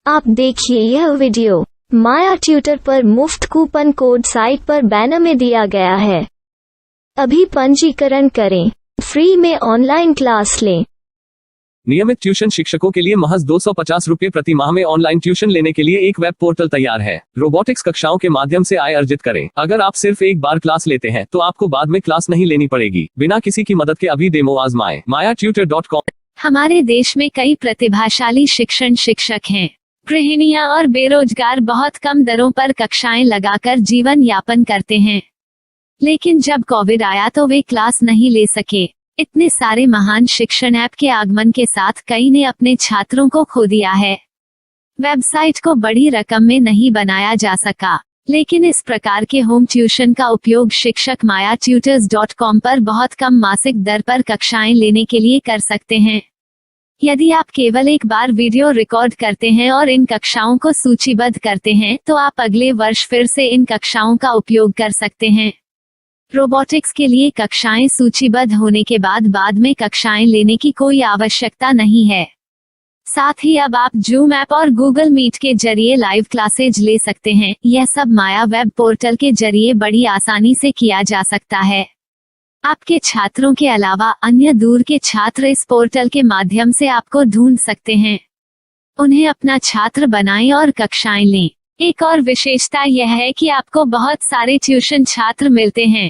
आप देखिए यह वीडियो माया ट्यूटर पर मुफ्त कूपन कोड साइट पर बैनर में दिया गया है। अभी पंजीकरण करें, फ्री में ऑनलाइन क्लास लें। नियमित ट्यूशन शिक्षकों के लिए महज 250 रुपये प्रति माह में ऑनलाइन ट्यूशन लेने के लिए एक वेब पोर्टल तैयार है। रोबोटिक्स कक्षाओं के माध्यम से आय अर्जित करें। अगर आप सिर्फ एक बार क्लास लेते हैं तो आपको बाद में क्लास नहीं लेनी पड़ेगी। बिना किसी की मदद के अभी डेमो आजमाएं। mayatutor.com। हमारे देश में कई प्रतिभाशाली शिक्षक हैं। गृहिणियां और बेरोजगार बहुत कम दरों पर कक्षाएं लगाकर जीवन यापन करते हैं, लेकिन जब कोविड आया तो वे क्लास नहीं ले सके। इतने सारे महान शिक्षण ऐप के आगमन के साथ कई ने अपने छात्रों को खो दिया है। वेबसाइट को बड़ी रकम में नहीं बनाया जा सका, लेकिन इस प्रकार के होम ट्यूशन का उपयोग शिक्षक mayatutors.com पर बहुत कम मासिक दर पर कक्षाएं लेने के लिए कर सकते हैं। यदि आप केवल एक बार वीडियो रिकॉर्ड करते हैं और इन कक्षाओं को सूचीबद्ध करते हैं तो आप अगले वर्ष फिर से इन कक्षाओं का उपयोग कर सकते हैं। रोबोटिक्स के लिए कक्षाएं सूचीबद्ध होने के बाद में कक्षाएं लेने की कोई आवश्यकता नहीं है। साथ ही अब आप जूम ऐप और गूगल मीट के जरिए लाइव क्लासेज ले सकते हैं। यह सब माया वेब पोर्टल के जरिए बड़ी आसानी से किया जा सकता है। आपके छात्रों के अलावा अन्य दूर के छात्र इस पोर्टल के माध्यम से आपको ढूंढ सकते हैं। उन्हें अपना छात्र बनाएं और कक्षाएं लें। एक और विशेषता यह है कि आपको बहुत सारे ट्यूशन छात्र मिलते हैं।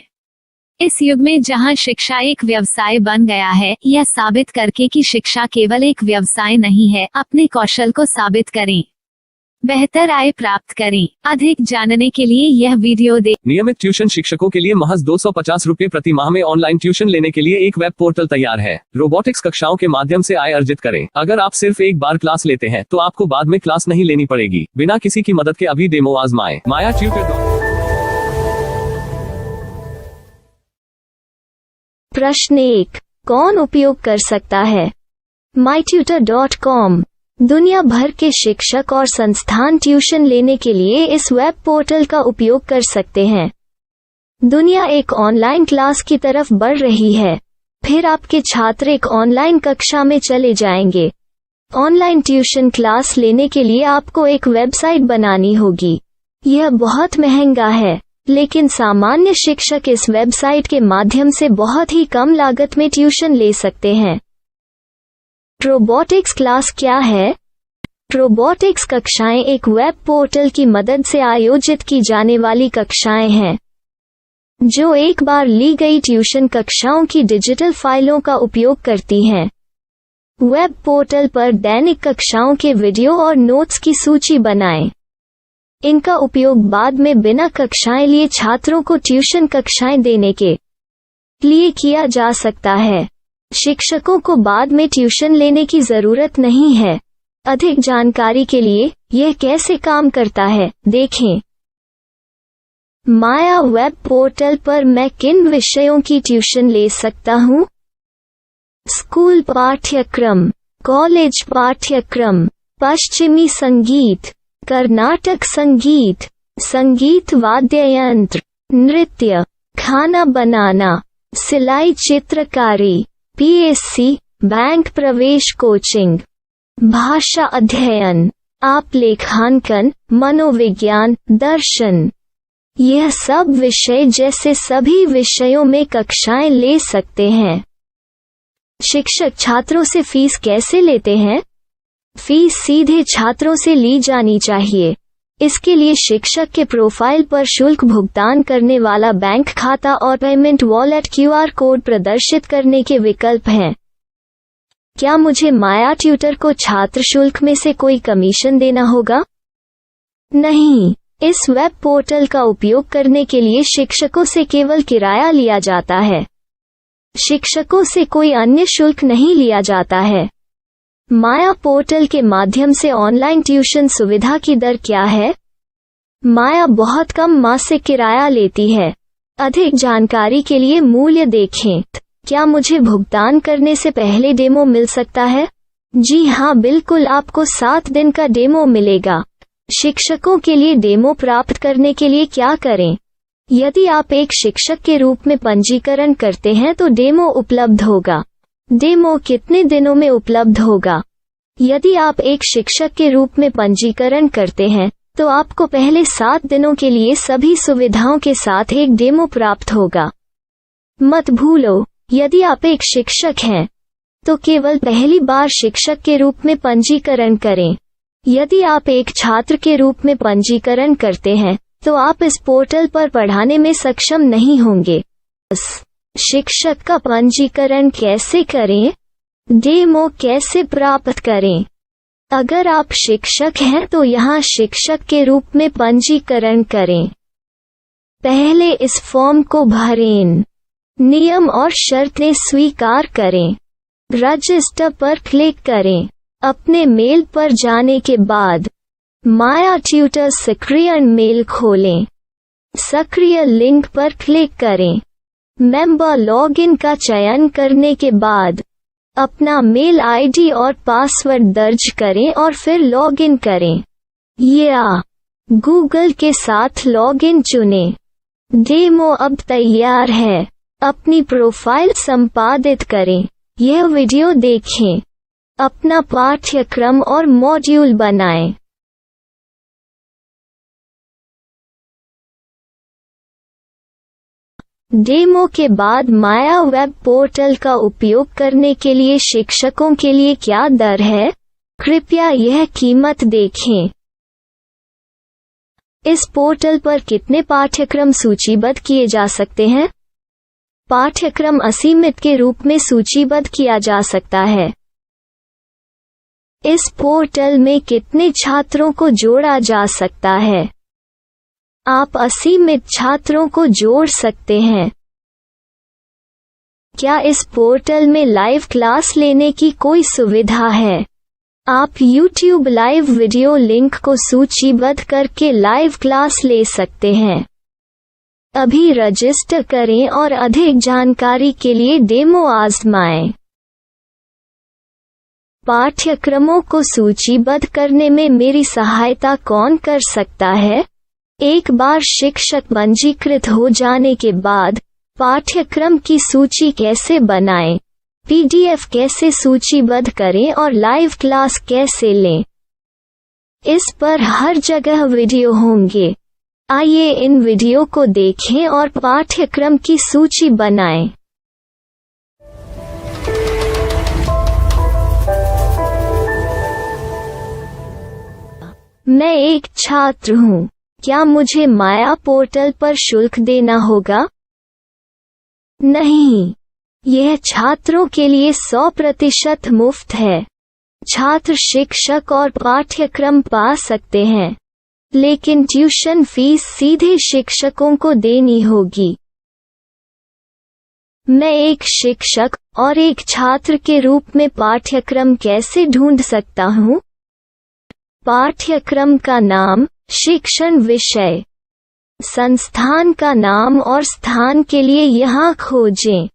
इस युग में जहां शिक्षा एक व्यवसाय बन गया है, यह साबित करके कि शिक्षा केवल एक व्यवसाय नहीं है, अपने कौशल को साबित करें, बेहतर आय प्राप्त करें। अधिक जानने के लिए यह वीडियो देखें। नियमित ट्यूशन शिक्षकों के लिए महज 250 रुपये प्रति माह में ऑनलाइन ट्यूशन लेने के लिए एक वेब पोर्टल तैयार है। रोबोटिक्स कक्षाओं के माध्यम से आय अर्जित करें। अगर आप सिर्फ एक बार क्लास लेते हैं तो आपको बाद में क्लास नहीं लेनी पड़ेगी। बिना किसी की मदद के अभी डेमो आजमाएं। mayatutor.com। प्रश्न 1, कौन उपयोग कर सकता है? mytutor.com दुनिया भर के शिक्षक और संस्थान ट्यूशन लेने के लिए इस वेब पोर्टल का उपयोग कर सकते हैं। दुनिया एक ऑनलाइन क्लास की तरफ बढ़ रही है। फिर आपके छात्र एक ऑनलाइन कक्षा में चले जाएंगे। ऑनलाइन ट्यूशन क्लास लेने के लिए आपको एक वेबसाइट बनानी होगी। यह बहुत महंगा है, लेकिन सामान्य शिक्षक इस वेबसाइट के माध्यम से बहुत ही कम लागत में ट्यूशन ले सकते हैं। रोबोटिक्स क्लास क्या है? रोबोटिक्स कक्षाएं एक वेब पोर्टल की मदद से आयोजित की जाने वाली कक्षाएं हैं, जो एक बार ली गई ट्यूशन कक्षाओं की डिजिटल फाइलों का उपयोग करती हैं। वेब पोर्टल पर दैनिक कक्षाओं के वीडियो और नोट्स की सूची बनाएं। इनका उपयोग बाद में बिना कक्षाएं लिए छात्रों को ट्यूशन कक्षाएं देने के लिए किया जा सकता है। शिक्षकों को बाद में ट्यूशन लेने की जरूरत नहीं है। अधिक जानकारी के लिए यह कैसे काम करता है, देखें। माया वेब पोर्टल पर मैं किन विषयों की ट्यूशन ले सकता हूँ? स्कूल पाठ्यक्रम, कॉलेज पाठ्यक्रम, पश्चिमी संगीत, कर्नाटक संगीत, संगीत वाद्य यंत्र, नृत्य, खाना बनाना, सिलाई चित्रकारी, पीएससी, बैंक प्रवेश कोचिंग, भाषा अध्ययन, आप लेखांकन, मनोविज्ञान, दर्शन। यह सब विषय जैसे सभी विषयों में कक्षाएं ले सकते हैं। शिक्षक छात्रों से फीस कैसे लेते हैं? फीस सीधे छात्रों से ली जानी चाहिए। इसके लिए शिक्षक के प्रोफाइल पर शुल्क भुगतान करने वाला बैंक खाता और पेमेंट वॉलेट QR कोड प्रदर्शित करने के विकल्प हैं। क्या मुझे माया ट्यूटर को छात्र शुल्क में से कोई कमीशन देना होगा? नहीं, इस वेब पोर्टल का उपयोग करने के लिए शिक्षकों से केवल किराया लिया जाता है। शिक्षकों से कोई अन्य शुल्क नहीं लिया जाता है। माया पोर्टल के माध्यम से ऑनलाइन ट्यूशन सुविधा की दर क्या है? माया बहुत कम मासिक किराया लेती है। अधिक जानकारी के लिए मूल्य देखें। क्या मुझे भुगतान करने से पहले डेमो मिल सकता है? जी हाँ, बिल्कुल, आपको 7 दिन का डेमो मिलेगा। शिक्षकों के लिए डेमो प्राप्त करने के लिए क्या करें? यदि आप एक शिक्षक के रूप में पंजीकरण करते हैं तो डेमो उपलब्ध होगा। डेमो कितने दिनों में उपलब्ध होगा? यदि आप एक शिक्षक के रूप में पंजीकरण करते हैं तो आपको पहले 7 दिनों के लिए सभी सुविधाओं के साथ एक डेमो प्राप्त होगा। मत भूलो, यदि आप एक शिक्षक हैं तो केवल पहली बार शिक्षक के रूप में पंजीकरण करें। यदि आप एक छात्र के रूप में पंजीकरण करते हैं तो आप इस पोर्टल पर पढ़ाने में सक्षम नहीं होंगे। शिक्षक का पंजीकरण कैसे करें? डेमो कैसे प्राप्त करें? अगर आप शिक्षक हैं तो यहाँ शिक्षक के रूप में पंजीकरण करें। पहले इस फॉर्म को भरें, नियम और शर्तें स्वीकार करें, रजिस्टर पर क्लिक करें। अपने मेल पर जाने के बाद माया ट्यूटर सक्रिय मेल खोलें। सक्रिय लिंक पर क्लिक करें। मेंबर लॉगिन का चयन करने के बाद अपना मेल आईडी और पासवर्ड दर्ज करें और फिर लॉगिन करें या गूगल के साथ लॉगिन चुनें। डेमो अब तैयार है। अपनी प्रोफाइल संपादित करें। यह वीडियो देखें। अपना पाठ्यक्रम और मॉड्यूल बनाएं। डेमो के बाद माया वेब पोर्टल का उपयोग करने के लिए शिक्षकों के लिए क्या दर है? कृपया यह कीमत देखें। इस पोर्टल पर कितने पाठ्यक्रम सूचीबद्ध किए जा सकते हैं? पाठ्यक्रम असीमित के रूप में सूचीबद्ध किया जा सकता है। इस पोर्टल में कितने छात्रों को जोड़ा जा सकता है? आप असीमित छात्रों को जोड़ सकते हैं। क्या इस पोर्टल में लाइव क्लास लेने की कोई सुविधा है? आप YouTube लाइव वीडियो लिंक को सूचीबद्ध करके लाइव क्लास ले सकते हैं। अभी रजिस्टर करें और अधिक जानकारी के लिए डेमो आजमाएं। पाठ्यक्रमों को सूचीबद्ध करने में मेरी सहायता कौन कर सकता है? एक बार शिक्षक पंजीकृत हो जाने के बाद पाठ्यक्रम की सूची कैसे बनाएं, PDF कैसे सूचीबद्ध करें और लाइव क्लास कैसे लें, इस पर हर जगह वीडियो होंगे। आइए इन वीडियो को देखें और पाठ्यक्रम की सूची बनाएं। मैं एक छात्र हूँ। क्या मुझे माया पोर्टल पर शुल्क देना होगा? नहीं, यह छात्रों के लिए 100% मुफ्त है। छात्र शिक्षक और पाठ्यक्रम पा सकते हैं, लेकिन ट्यूशन फीस सीधे शिक्षकों को देनी होगी। मैं एक शिक्षक और एक छात्र के रूप में पाठ्यक्रम कैसे ढूंढ सकता हूँ? पाठ्यक्रम का नाम, शिक्षण विषय, संस्थान का नाम और स्थान के लिए यहाँ खोजें।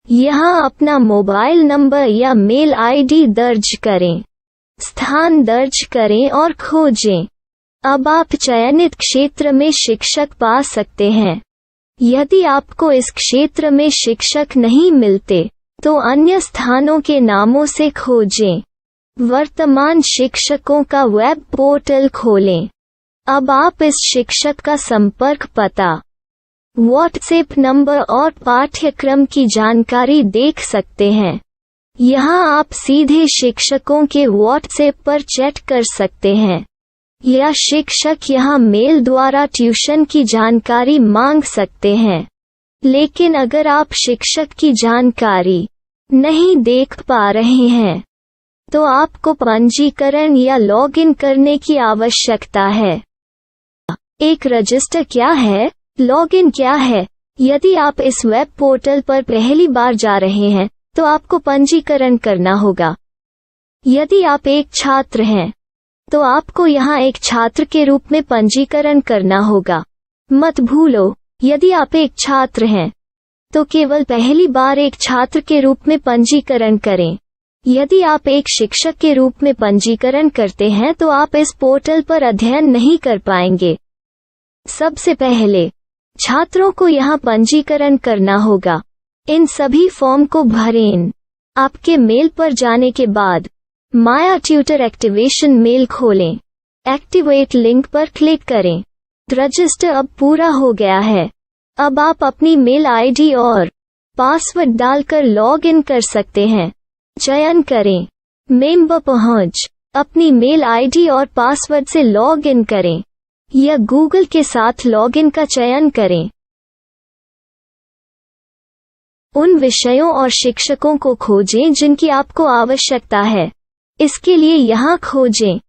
यहाँ अपना मोबाइल नंबर या मेल आईडी दर्ज करें। स्थान दर्ज करें और खोजें। अब आप चयनित क्षेत्र में शिक्षक पा सकते हैं। यदि आपको इस क्षेत्र में शिक्षक नहीं मिलते तो अन्य स्थानों के नामों से खोजें। वर्तमान शिक्षकों का वेब पोर्टल खोलें। अब आप इस शिक्षक का संपर्क पता, व्हाट्सएप नंबर और पाठ्यक्रम की जानकारी देख सकते हैं। यहाँ आप सीधे शिक्षकों के व्हाट्सएप पर चैट कर सकते हैं या शिक्षक यहाँ मेल द्वारा ट्यूशन की जानकारी मांग सकते हैं। लेकिन अगर आप शिक्षक की जानकारी नहीं देख पा रहे हैं तो आपको पंजीकरण या लॉगिन करने की आवश्यकता है। एक रजिस्टर क्या है? लॉगिन क्या है? यदि आप इस वेब पोर्टल पर पहली बार जा रहे हैं तो आपको पंजीकरण करना होगा। यदि आप एक छात्र हैं तो आपको यहाँ एक छात्र के रूप में पंजीकरण करना होगा। मत भूलो, यदि आप एक छात्र हैं तो केवल पहली बार एक छात्र के रूप में पंजीकरण करें। यदि आप एक शिक्षक के रूप में पंजीकरण करते हैं तो आप इस पोर्टल पर अध्ययन नहीं कर पाएंगे। सबसे पहले छात्रों को यहाँ पंजीकरण करना होगा। इन सभी फॉर्म को भरें। आपके मेल पर जाने के बाद माया ट्यूटर एक्टिवेशन मेल खोलें। एक्टिवेट लिंक पर क्लिक करें। रजिस्टर अब पूरा हो गया है। अब आप अपनी मेल आईडी और पासवर्ड डालकर लॉग इन कर सकते हैं। चयन करें मेंबर पहुंच। अपनी मेल आईडी और पासवर्ड से लॉग इन करें या गूगल के साथ लॉग इन का चयन करें। उन विषयों और शिक्षकों को खोजें जिनकी आपको आवश्यकता है। इसके लिए यहाँ खोजें।